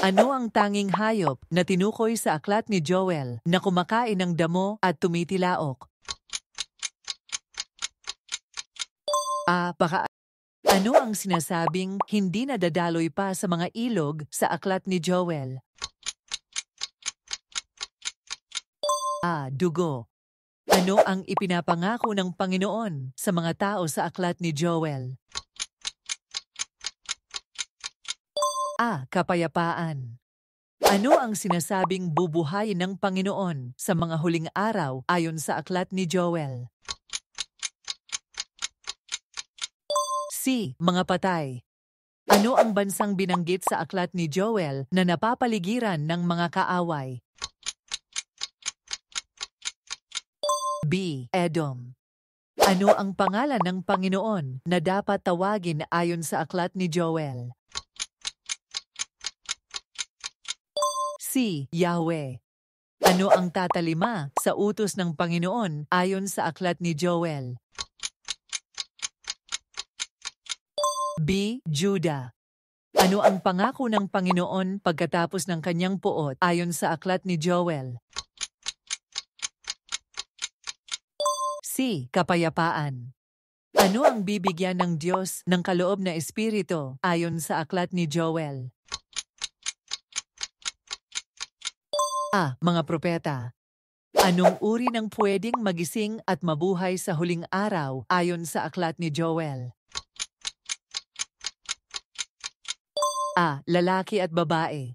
Ano ang tanging hayop na tinukoy sa aklat ni Joel na kumakain ng damo at tumitilaok? Baka ano ang sinasabing hindi nadadaloy pa sa mga ilog sa aklat ni Joel? Dugo. Ano ang ipinapangako ng Panginoon sa mga tao sa aklat ni Joel? Kapayapaan. Ano ang sinasabing bubuhayin ng Panginoon sa mga huling araw ayon sa aklat ni Joel? Mga patay. Ano ang bansang binanggit sa aklat ni Joel na napapaligiran ng mga kaaway? Edom. Ano ang pangalan ng Panginoon na dapat tawagin ayon sa aklat ni Joel? Yahweh. Ano ang tatalima sa utos ng Panginoon ayon sa aklat ni Joel? Judah. Ano ang pangako ng Panginoon pagkatapos ng kanyang puot ayon sa aklat ni Joel? Kapayapaan. Ano ang bibigyan ng Diyos ng kaloob na espiritu ayon sa aklat ni Joel? Mga propeta. Anong uri ng pwedeng magising at mabuhay sa huling araw ayon sa aklat ni Joel? Lalaki at babae.